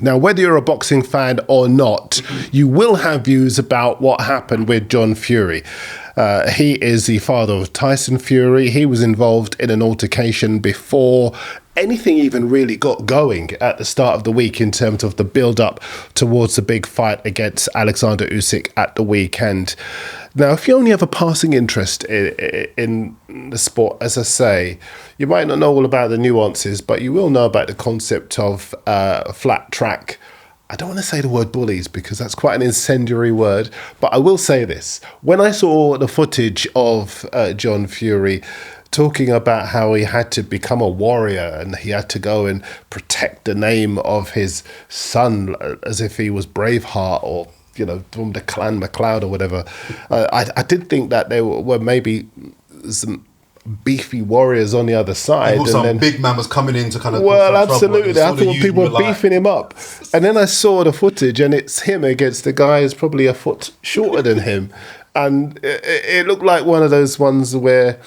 Now, whether you're a boxing fan or not, you will have views about what happened with John Fury. He is the father of Tyson Fury. He was involved in an altercation before anything even really got going at the start of the week in terms of the build-up towards the big fight against Oleksander Usyk at the weekend. Now, if you only have a passing interest in the sport, as I say, you might not know all about the nuances, but you will know about the concept of flat track. I don't want to say the word bullies because that's quite an incendiary word, but I will say this. When I saw the footage of John Fury talking about how he had to become a warrior and he had to go and protect the name of his son as if he was Braveheart or, you know, from the Clan MacLeod or whatever, I did think that there were maybe some beefy warriors on the other side. And then big man was coming in to kind of... Well, absolutely. I thought people were beefing him up. And then I saw the footage and it's him against the guy who's probably a foot shorter than him. And it looked like one of those ones where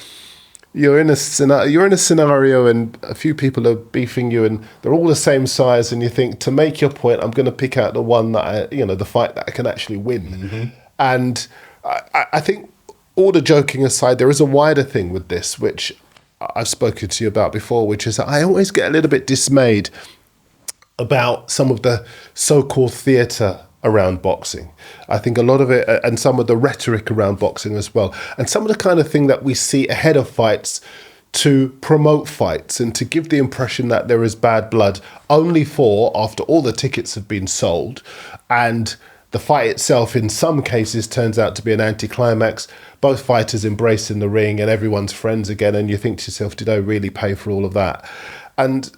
you're in a scenario and a few people are beefing you and they're all the same size and you think, to make your point, I'm going to pick out the one that the fight that I can actually win. Mm-hmm. And I think, all the joking aside, there is a wider thing with this, which I've spoken to you about before, which is that I always get a little bit dismayed about some of the so-called theatre around boxing. I think a lot of it, and some of the rhetoric around boxing as well, and some of the kind of thing that we see ahead of fights to promote fights and to give the impression that there is bad blood only for after all the tickets have been sold and the fight itself in some cases turns out to be an anticlimax, both fighters embrace in the ring and everyone's friends again, and you think to yourself, did I really pay for all of that? And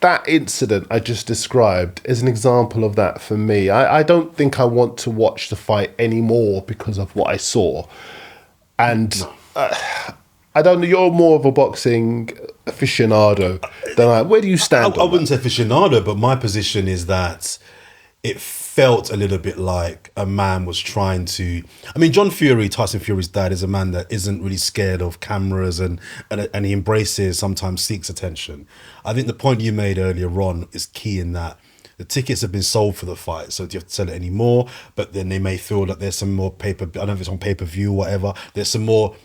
that incident I just described is an example of that for me. I don't think I want to watch the fight anymore because of what I saw. And I don't know, you're more of a boxing aficionado than I. Where do you stand? I wouldn't say aficionado, but my position is that it felt a little bit like a man was trying to... I mean, John Fury, Tyson Fury's dad, is a man that isn't really scared of cameras and he embraces, sometimes seeks attention. I think the point you made earlier on is key in that the tickets have been sold for the fight, so do you have to sell it anymore? But then they may feel that there's some more I don't know if it's on pay-per-view or whatever, there's some more,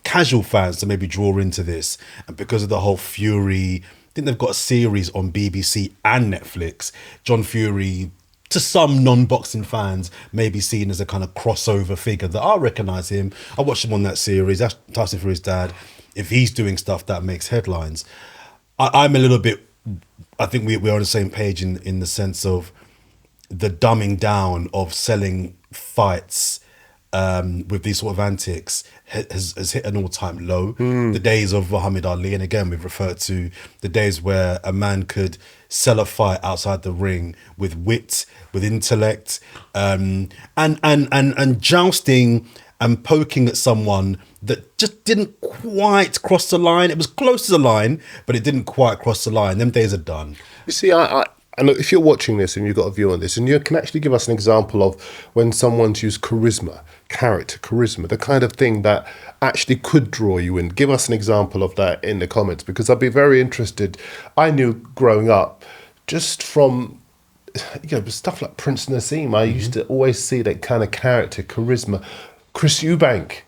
casual fans to maybe draw into this. And because of the whole Fury... I think they've got a series on BBC and Netflix. John Fury, to some non-boxing fans, may be seen as a kind of crossover figure that I recognise him. I watched him on that series. That's Tyson Fury's dad. If he's doing stuff that makes headlines, I'm a little bit... I think we're on the same page in the sense of the dumbing down of selling fights with these sort of antics has hit an all-time low. The days of Muhammad Ali, and again we've referred to the days where a man could sell a fight outside the ring with wit, with intellect, and jousting and poking at someone that just didn't quite cross the line. It was close to the line, but it didn't quite cross the line. Them days are done. You see, and look, if you're watching this and you've got a view on this, and you can actually give us an example of when someone's used charisma, the kind of thing that actually could draw you in. Give us an example of that in the comments, because I'd be very interested. I knew growing up, just from stuff like Prince Nassim, I used to always see that kind of character, charisma. Chris Eubank,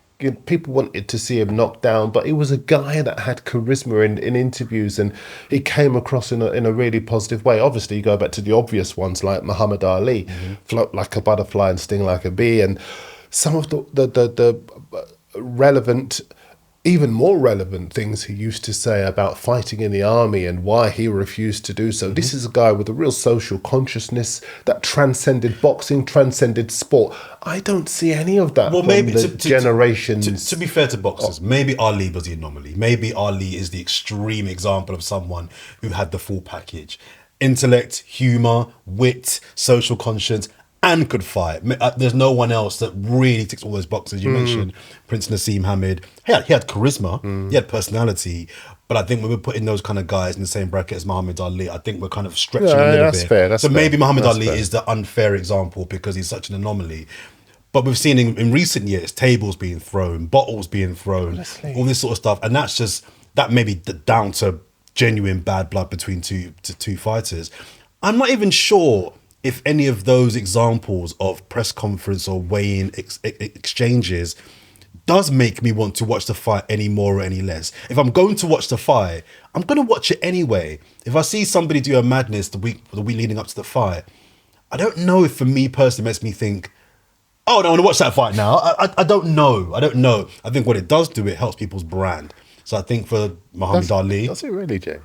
people wanted to see him knocked down, but he was a guy that had charisma in interviews, and he came across in a really positive way. Obviously, you go back to the obvious ones like Muhammad Ali, float like a butterfly and sting like a bee, and some of the relevant, even more relevant things he used to say about fighting in the army and why he refused to do so. This is a guy with a real social consciousness that transcended boxing, transcended sport. I don't see any of that from maybe the generations. To be fair to boxers, maybe Ali was the anomaly. Maybe Ali is the extreme example of someone who had the full package. Intellect, humour, wit, social conscience, and could fight. There's no one else that really ticks all those boxes. You mentioned Prince Nassim Hamid. He had charisma, he had personality, but I think when we're putting those kind of guys in the same bracket as Muhammad Ali, I think we're kind of stretching a little bit. Fair, so maybe Muhammad Ali is the unfair example because he's such an anomaly. But we've seen in recent years, tables being thrown, bottles being thrown, all this sort of stuff. And that may be down to genuine bad blood between two fighters. I'm not even sure if any of those examples of press conference or weigh-in exchanges does make me want to watch the fight any more or any less. If I'm going to watch the fight, I'm going to watch it anyway. If I see somebody do a madness the week leading up to the fight, I don't know if for me personally makes me think, oh, no, I want to watch that fight now. I don't know. I think what it does do, it helps people's brand. So I think for Muhammad Ali... Does it really, Jay?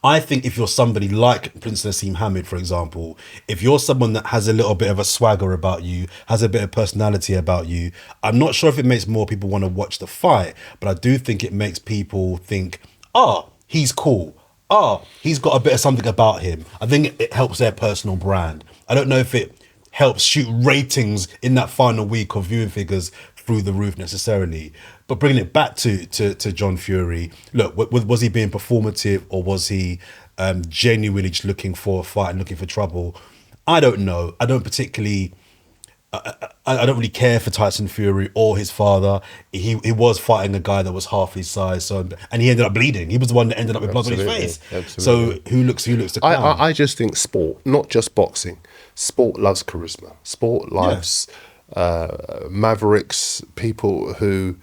I think if you're somebody like Prince Nassim Hamid, for example, if you're someone that has a little bit of a swagger about you, has a bit of personality about you, I'm not sure if it makes more people want to watch the fight, but I do think it makes people think, he's cool. He's got a bit of something about him. I think it helps their personal brand. I don't know if it helps shoot ratings in that final week of viewing figures through the roof necessarily. But bringing it back to John Fury, look, was he being performative, or was he genuinely just looking for a fight and looking for trouble? I don't know. I don't particularly... I don't really care for Tyson Fury or his father. He was fighting a guy that was half his size, and he ended up bleeding. He was the one that ended up with blood on his face. Absolutely. So who looks to clown? I just think sport, not just boxing, sport loves charisma. Sport loves mavericks, people who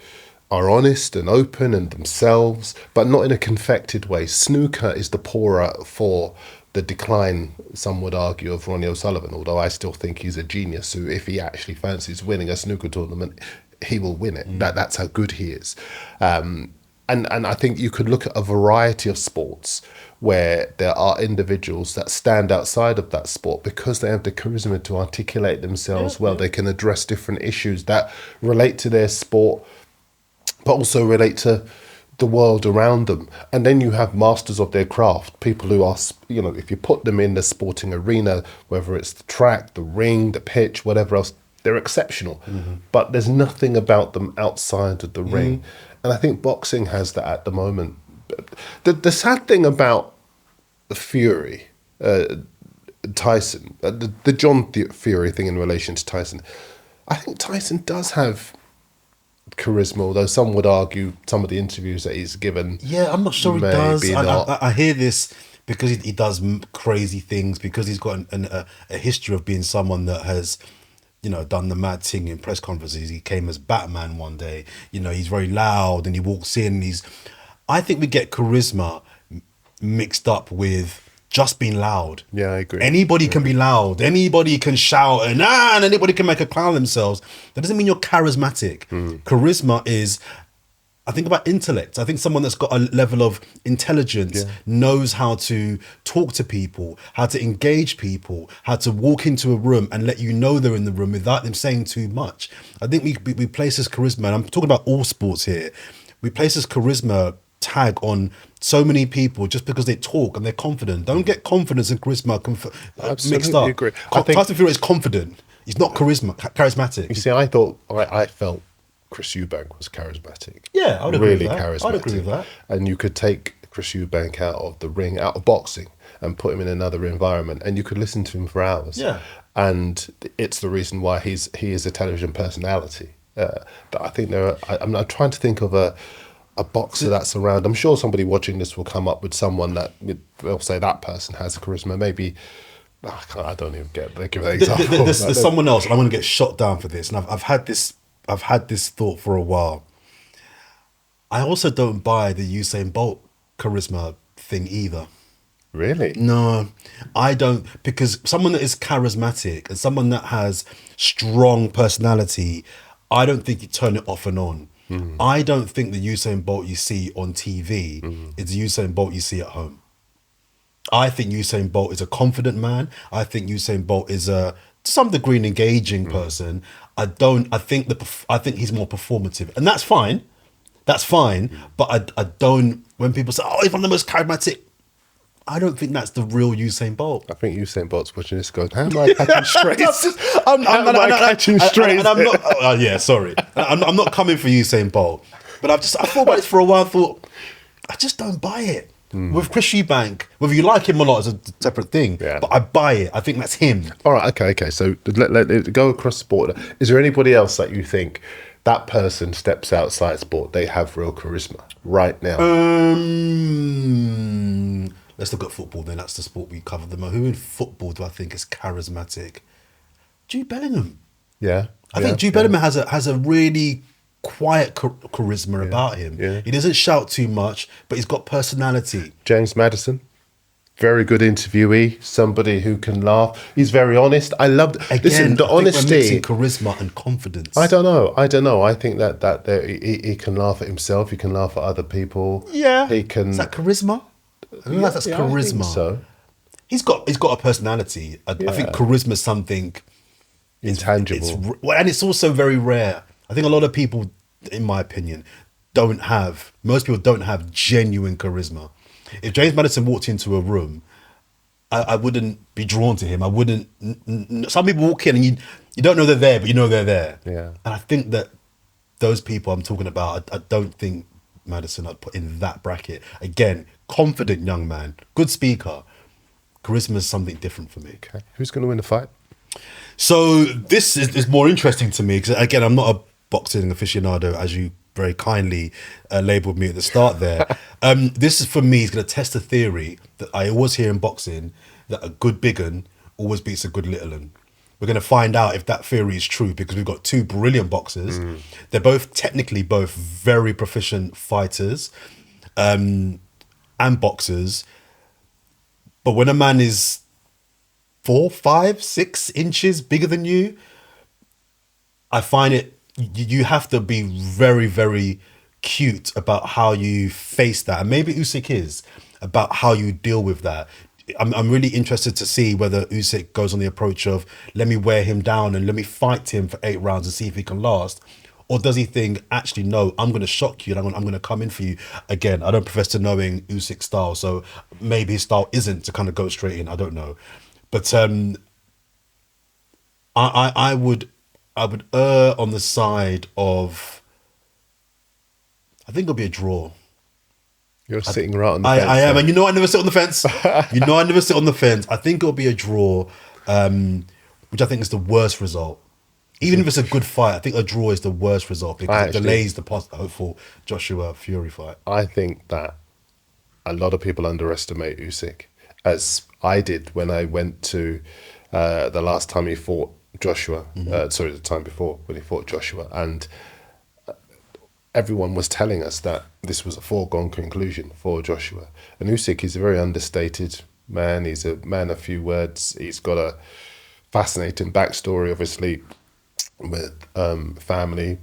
are honest and open and themselves, but not in a confected way. Snooker is the poorer for the decline, some would argue, of Ronnie O'Sullivan, although I still think he's a genius who, if he actually fancies winning a snooker tournament, he will win it. That's how good he is. And I think you could look at a variety of sports where there are individuals that stand outside of that sport because they have the charisma to articulate themselves well. They can address different issues that relate to their sport, but also relate to the world around them. And then you have masters of their craft, people who are, if you put them in the sporting arena, whether it's the track, the ring, the pitch, whatever else, they're exceptional. But there's nothing about them outside of the ring. And I think boxing has that at the moment. The sad thing about Fury, Tyson, the John Fury thing in relation to Tyson, I think Tyson does have charisma, although some would argue some of the interviews that he's given. Yeah, I'm not sure he does. I hear this because he does crazy things, because he's got a history of being someone that has, done the mad thing in press conferences. He came as Batman one day. He's very loud and he walks in. I think we get charisma mixed up with just being loud. Yeah, I agree. Anybody can be loud. Anybody can shout and anybody can make a clown themselves. That doesn't mean you're charismatic. Charisma is, I think, about intellect. I think someone that's got a level of intelligence knows how to talk to people, how to engage people, how to walk into a room and let you know they're in the room without them saying too much. I think we place this charisma, and I'm talking about all sports here, we place this charisma tag on so many people just because they talk and they're confident. Don't get confidence and charisma mixed up. Agree. Tyson Fury is confident. He's not charismatic. You see, I felt Chris Eubank was charismatic. Yeah, I would agree really with that. Charismatic. I'd agree with that. And you could take Chris Eubank out of the ring, out of boxing, and put him in another environment, and you could listen to him for hours. Yeah. And it's the reason why he is a television personality. That I think I'm trying to think of a boxer that's around. I'm sure somebody watching this will come up with someone that they'll say that person has charisma. Maybe I don't even give an example. There's someone else, and I'm going to get shot down for this. And I've had this thought for a while. I also don't buy the Usain Bolt charisma thing either. Really? No, I don't, because someone that is charismatic and someone that has strong personality, I don't think you turn it off and on. I don't think the Usain Bolt you see on TV is the Usain Bolt you see at home. I think Usain Bolt is a confident man. I think Usain Bolt is to some degree an engaging person. I think he's more performative, and that's fine. That's fine. But I don't, when people say, he's one of the most charismatic, I don't think that's the real Usain Bolt. I think Usain Bolt's watching this going, how am I catching strays? I'm catching strays? I'm not, sorry. I'm not coming for Usain Bolt. But I thought about this for a while, I just don't buy it. With Chris Eubank, whether you like him or not is a separate thing, but I buy it. I think that's him. All right, okay. So let go across the board. Is there anybody else that you think that person steps outside sport, they have real charisma right now? Let's look at football then. That's the sport we cover the most. Who in football do I think is charismatic? Jude Bellingham. Yeah. I think Jude Bellingham has a really quiet charisma about him. Yeah. He doesn't shout too much, but he's got personality. James Maddison, very good interviewee, somebody who can laugh. He's very honest. I loved. Listen, the honesty, we're mixing charisma and confidence. I don't know. I think that he can laugh at himself. He can laugh at other people. Yeah, he can. Is that charisma? I don't know if that's charisma. I think so. He's got a personality. I think charisma is something intangible, and it's also very rare. I think a lot of people, in my opinion, most people don't have genuine charisma. If James Maddison walked into a room, I wouldn't be drawn to him. I wouldn't. Some people walk in and you don't know they're there, but you know they're there. Yeah. And I think that those people I'm talking about, I don't think Maddison I'd put in that bracket. Again, confident young man, good speaker. Charisma is something different for me. Okay. Who's going to win the fight? So this is more interesting to me because, again, I'm not a boxing aficionado, as you very kindly labelled me at the start there. This is, for me, is going to test a theory that I always hear in boxing, that a good big un always beats a good little un. We're going to find out if that theory is true because we've got two brilliant boxers. They're both technically very proficient fighters and boxers. But when a man is 4, 5, 6 inches bigger than you, I find it, you have to be very, very cute about how you face that. And maybe Usyk is, about how you deal with that. I'm really interested to see whether Usyk goes on the approach of, let me wear him down and let me fight him for 8 rounds and see if he can last. Or does he think, actually, no, I'm going to shock you and I'm going to come in for you. Again, I don't profess to knowing Usyk's style, so maybe his style isn't to kind of go straight in. I don't know. But I would err on the side of, I think it'll be a draw. You're sitting right on the fence. I am, and I never sit on the fence. I never sit on the fence. I think it'll be a draw, which I think is the worst result. Even if it's a good fight, I think a draw is the worst result because it delays the hopeful Joshua Fury fight. I think that a lot of people underestimate Usyk, as I did when I went to the last time he fought Joshua. The time before when he fought Joshua, and everyone was telling us that this was a foregone conclusion for Joshua. And Usyk is a very understated man. He's a man of few words. He's got a fascinating backstory, obviously, with family,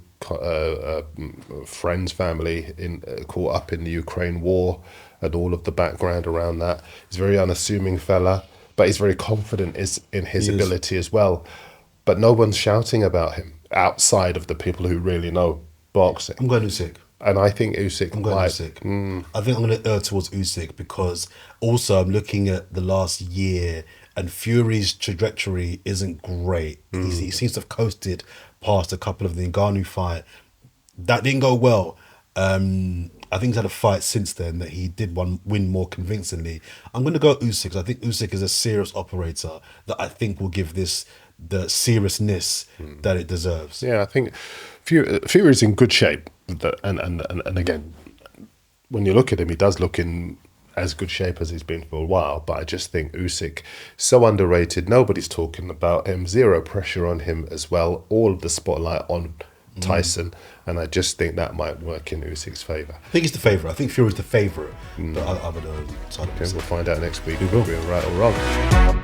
friends, family caught up in the Ukraine war and all of the background around that. He's a very unassuming fella, but he's very confident in his ability as well. But no one's shouting about him outside of the people who really know boxing. I'm going Usyk. And I think Usyk Usyk. I think I'm going to err towards Usyk because also I'm looking at the last year and Fury's trajectory isn't great. He seems to have coasted past a couple of the Ngannou fight. That didn't go well. I think he's had a fight since then that he did win more convincingly. I'm going to go Usyk. I think Usyk is a serious operator that I think will give this the seriousness that it deserves. Yeah, I think Fury's in good shape. And again, when you look at him, he does look in as good shape as he's been for a while. But I just think Usyk, so underrated. Nobody's talking about him. Zero pressure on him as well. All of the spotlight on Tyson. And I just think that might work in Usyk's favour. I think he's the favourite. I think Fury's the favourite. But I would side of We'll find out next week We will. if we're right or wrong.